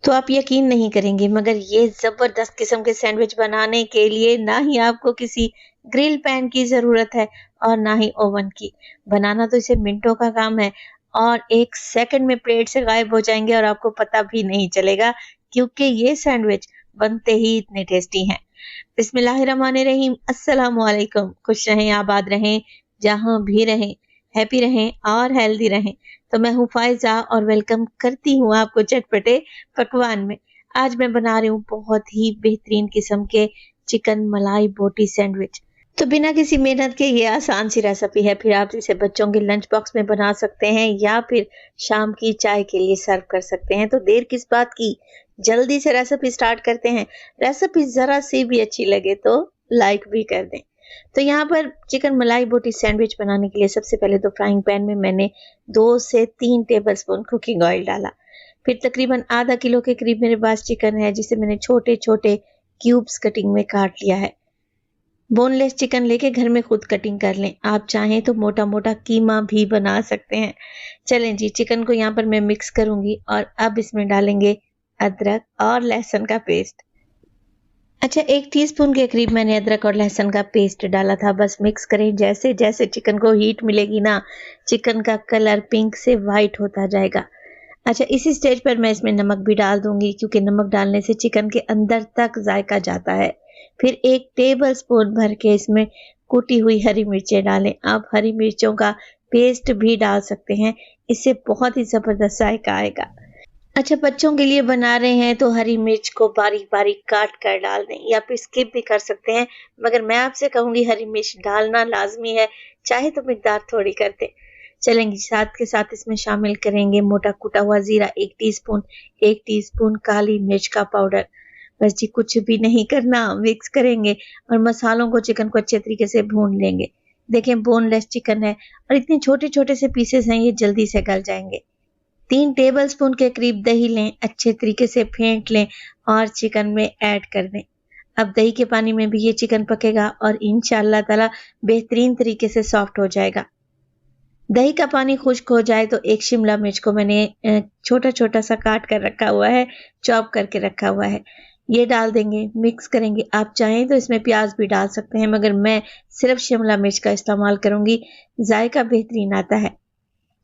तो आप यकीन नहीं करेंगे मगर ये ज़बरदस्त किस्म के सैंडविच बनाने के लिए ना ही आपको किसी ग्रिल पैन की ज़रूरत है और ना ही ओवन की। बनाना तो इसे मिनटों का काम है और 1 सेकंड में प्लेट से गायब हो जाएँगे और आपको पता भी नहीं चलेगा क्योंकि ये सैंडविच बनते ही इतने टेस्टी हैं। बिस्मिल्लाहिर्रहमानिर्रहीम, अस्सलामु अलैकुम। खुश रहें, आबाद रहें, जहाँ भी रहें, हैप्पी रहें और हेल्दी रहें। तो मैं हूँ फ़ायज़ा और वेलकम करती हूँ आपको चटपटे पकवान में। आज मैं बना रही हूँ बहुत ही बेहतरीन किस्म के चिकन मलाई बोटी सैंडविच। तो बिना किसी मेहनत के ये आसान सी रेसिपी है। फिर आप इसे बच्चों के लंच बॉक्स में बना सकते हैं या फिर शाम की चाय के लिए सर्व कर सकते हैं। तो देर किस बात की, जल्दी से रेसिपी स्टार्ट करते हैं। रेसिपी ज़रा सी भी अच्छी लगे तो लाइक भी कर दें। तो यहाँ पर चिकन मलाई बोटी सैंडविच बनाने के लिए सबसे पहले तो फ्राइंग पैन में मैंने 2 से 3 टेबलस्पून कुकिंग ऑयल डाला। फिर तकरीबन आधा किलो के करीब मेरे पास चिकन है जिसे मैंने छोटे-छोटे क्यूब्स कटिंग में काट लिया है। बोनलेस चिकन लेके घर में खुद कटिंग कर लें। आप चाहें तो मोटा-मोटा कीमा भी बना सकते हैं। चलें जी, चिकन को यहाँ पर मैं मिक्स करूँगी और अब इसमें डालेंगे अदरक और लहसुन का पेस्ट। अच्छा, 1 टीस्पून के करीब मैंने अदरक और लहसुन का पेस्ट डाला था। बस मिक्स करें। जैसे-जैसे चिकन को हीट मिलेगी ना, चिकन का कलर पिंक से वाइट होता जाएगा। अच्छा, इसी स्टेज पर मैं इसमें नमक भी डाल दूँगी क्योंकि नमक डालने से चिकन के अंदर तक जायका जाता है। फिर 1 टेबलस्पून भर के इसमें कुटी हुई हरी मिर्चें डालें। आप हरी मिर्चों का पेस्ट भी डाल सकते हैं, इससे बहुत ही ज़बरदस्त जायका आएगा। अच्छा, बच्चों के लिए बना रहे हैं तो हरी मिर्च को बारीक-बारीक काट कर डाल दें या फिर स्किप भी कर सकते हैं, मगर मैं आपसे कहूँगी हरी मिर्च डालना लाज़मी है, चाहे तो मिकदार थोड़ी कर दें। चलेंगी, साथ के साथ इसमें शामिल करेंगे मोटा कूटा हुआ ज़ीरा 1 टीस्पून, 1 टीस्पून काली मिर्च का पाउडर। बस जी, कुछ भी नहीं करना, मिक्स करेंगे और मसालों को चिकन को अच्छे तरीके से भून लेंगे। देखें, बोनलेस चिकन है और इतने छोटे-छोटे से पीसेस हैं, ये जल्दी से गल जाएँगे। 3 टेबलस्पून के करीब दही लें, अच्छे तरीके से फेंट लें और चिकन में ऐड कर दें। अब दही के पानी में भी ये चिकन पकेगा और इंशाअल्लाह ताला बेहतरीन तरीके से सॉफ्ट हो जाएगा। दही का पानी खुश्क हो जाए तो 1 शिमला मिर्च को मैंने छोटा-छोटा सा काट कर रखा हुआ है, चॉप करके रखा हुआ है। ये डाल देंगे, मिक्स करेंगे। आप चाहें तो इसमें प्याज भी डाल सकते हैं मगर मैं सिर्फ शिमला मिर्च का इस्तेमाल करूँगी, जायका बेहतरीन आता है।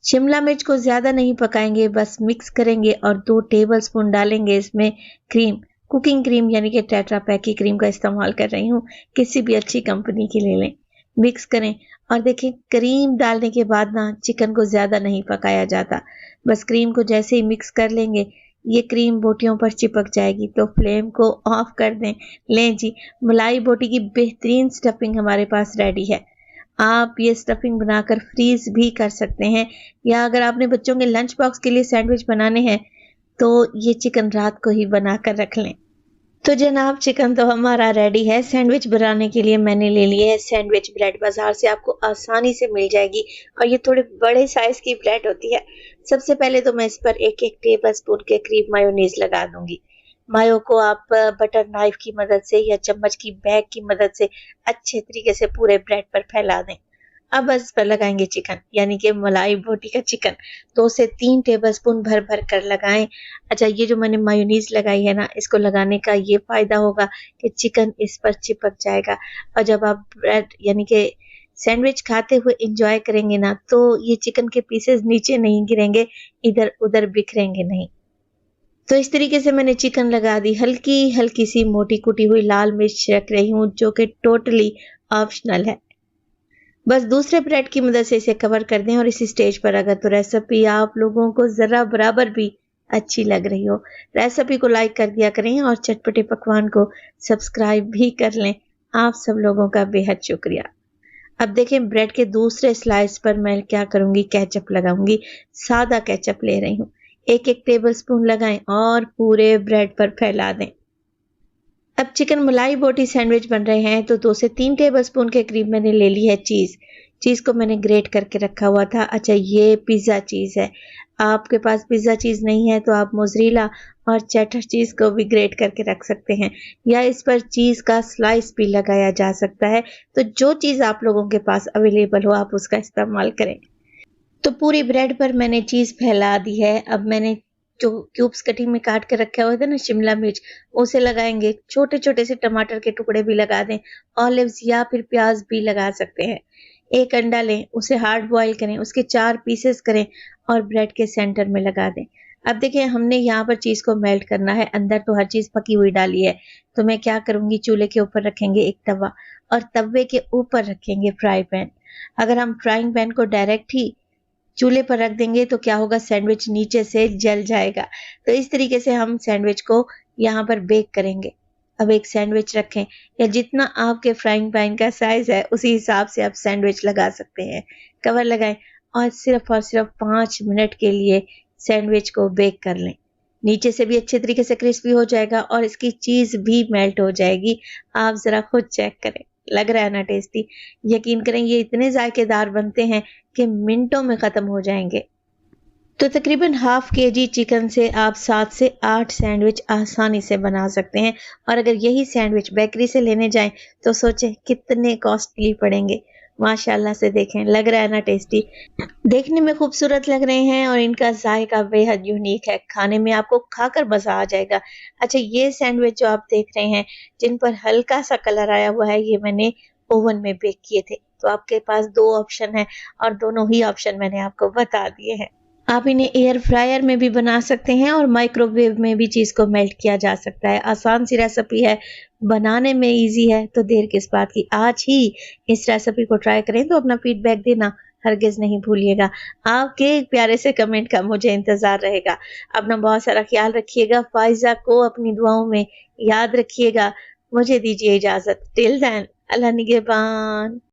शिमला मिर्च को ज़्यादा नहीं पकाएंगे, बस मिक्स करेंगे और 2 टेबलस्पून डालेंगे इसमें क्रीम, कुकिंग क्रीम यानी कि टेट्रा पैक की क्रीम का इस्तेमाल कर रही हूँ, किसी भी अच्छी कंपनी की ले लें। मिक्स करें और देखें, क्रीम डालने के बाद ना चिकन को ज़्यादा नहीं पकाया जाता, बस क्रीम को जैसे ही मिक्स कर लेंगे, ये क्रीम बोटियों पर चिपक जाएगी तो फ्लेम को ऑफ कर दें। लें जी, मलाई बोटी की बेहतरीन स्टफिंग हमारे पास रेडी है। आप ये स्टफिंग बनाकर फ्रीज भी कर सकते हैं या अगर आपने बच्चों के लंच बॉक्स के लिए सैंडविच बनाने हैं तो ये चिकन रात को ही बनाकर रख लें। तो जनाब, चिकन तो हमारा रेडी है। सैंडविच बनाने के लिए मैंने ले लिए है सैंडविच ब्रेड। बाजार से आपको आसानी से मिल जाएगी और ये थोड़े बड़े साइज की ब्रेड होती है। सबसे पहले तो मैं इस पर 1-1 टेबलस्पून के करीब मायोनीज लगा दूंगी। मायो को आप बटर नाइफ की मदद से या चम्मच की बैग की मदद से अच्छे तरीके से पूरे ब्रेड पर फैला दें। अब बस इस पर लगाएंगे चिकन यानी कि मलाई बोटी का चिकन। 2 से 3 टेबलस्पून भर भर कर लगाएं। अच्छा, ये जो मैंने मायोनीज लगाई है ना, इसको लगाने का ये फायदा होगा कि चिकन इस पर चिपक जाएगा और जब आप ब्रेड यानी कि सैंडविच खाते हुए एंजॉय करेंगे ना तो ये चिकन के पीसेस नीचे नहीं गिरेंगे, इधर उधर बिखरेंगे नहीं। तो इस तरीके से मैंने चिकन लगा दी। हल्की हल्की सी मोटी कुटी हुई लाल मिर्च रख रही हूँ जो कि टोटली ऑप्शनल है। बस दूसरे ब्रेड की मदद से इसे कवर कर दें और इसी स्टेज पर अगर तो रेसिपी आप लोगों को जरा बराबर भी अच्छी लग रही हो, रेसिपी को लाइक कर दिया करें और चटपटे पकवान को सब्सक्राइब भी कर लें। आप सब लोगों का बेहद शुक्रिया। अब देखें, ब्रेड के दूसरे स्लाइस पर मैं क्या करूंगी, केचप लगाऊंगी। सादा केचप ले रही हूँ। 1-1 टेबलस्पून लगाएं और पूरे ब्रेड पर फैला दें। अब चिकन मलाई बोटी सैंडविच बन रहे हैं तो 2 से 3 टेबलस्पून के करीब मैंने ले ली है चीज़। चीज़ को मैंने ग्रेट करके रखा हुआ था। अच्छा, ये पिज़्ज़ा चीज़ है। आपके पास पिज़्ज़ा चीज़ नहीं है तो आप मोज़रेला और चेडर चीज़ को भी ग्रेट करके रख सकते हैं या इस पर चीज़ का स्लाइस भी लगाया जा सकता है। तो जो चीज़ आप लोगों के पास अवेलेबल हो आप उसका इस्तेमाल करें। तो पूरी ब्रेड पर मैंने चीज़ फैला दी है। अब मैंने जो क्यूब्स कटिंग में काट के रखे हुए थे ना शिमला मिर्च, उसे लगाएंगे। छोटे छोटे से टमाटर के टुकड़े भी लगा दें। ऑलिव्स या फिर प्याज भी लगा सकते हैं। एक अंडा लें, उसे हार्ड बॉईल करें, उसके 4 पीसेस करें और ब्रेड के सेंटर में लगा दें। अब देखिए हमने यहाँ पर चीज को मेल्ट करना है, अंदर तो हर चीज पकी हुई डाली है। तो मैं क्या करूंगी, चूल्हे के ऊपर रखेंगे एक तवा और तवे के ऊपर रखेंगे फ्राई पैन। अगर हम फ्राइंग पैन को डायरेक्ट ही चूल्हे पर रख देंगे तो क्या होगा, सैंडविच नीचे से जल जाएगा। तो इस तरीके से हम सैंडविच को यहाँ पर बेक करेंगे। अब एक सैंडविच रखें या जितना आपके फ्राइंग पैन का साइज है उसी हिसाब से आप सैंडविच लगा सकते हैं। कवर लगाएं और सिर्फ 5 मिनट के लिए सैंडविच को बेक कर लें। नीचे से भी अच्छे तरीके से क्रिस्पी हो जाएगा और इसकी चीज भी मेल्ट हो जाएगी। आप जरा खुद चेक करें, लग रहा है ना टेस्टी। यकीन करें ये इतने जायकेदार बनते हैं कि मिनटों में खत्म हो जाएंगे। तो तकरीबन हाफ केजी चिकन से आप 7 से 8 सैंडविच आसानी से बना सकते हैं। और अगर यही सैंडविच बेकरी से लेने जाएं तो सोचें कितने कॉस्टली पड़ेंगे। माशाल्लाह से देखें, लग रहा है ना टेस्टी। देखने में खूबसूरत लग रहे हैं और इनका जायका बेहद यूनिक है। खाने में आपको खाकर मजा आ जाएगा। अच्छा, ये सैंडविच जो आप देख रहे हैं जिन पर हल्का सा कलर आया हुआ है, ये मैंने ओवन में बेक किए थे। तो आपके पास 2 ऑप्शन है और दोनों ही ऑप्शन मैंने आपको बता दिए हैं। आप इन्हें एयर फ्रायर में भी बना सकते हैं और माइक्रोवेव में भी चीज को मेल्ट किया जा सकता है। आसान सी रेसिपी है, बनाने में इजी है, तो देर किस बात की, आज ही इस रेसिपी को ट्राई करें। तो अपना फीडबैक देना हरगिज नहीं भूलिएगा। आपके एक प्यारे से कमेंट का मुझे इंतजार रहेगा। अपना बहुत सारा ख्याल रखिएगा। फाइजा को अपनी दुआओं में याद रखिएगा। मुझे दीजिए इजाजत। टिल देन, अल्लाह निगहबान।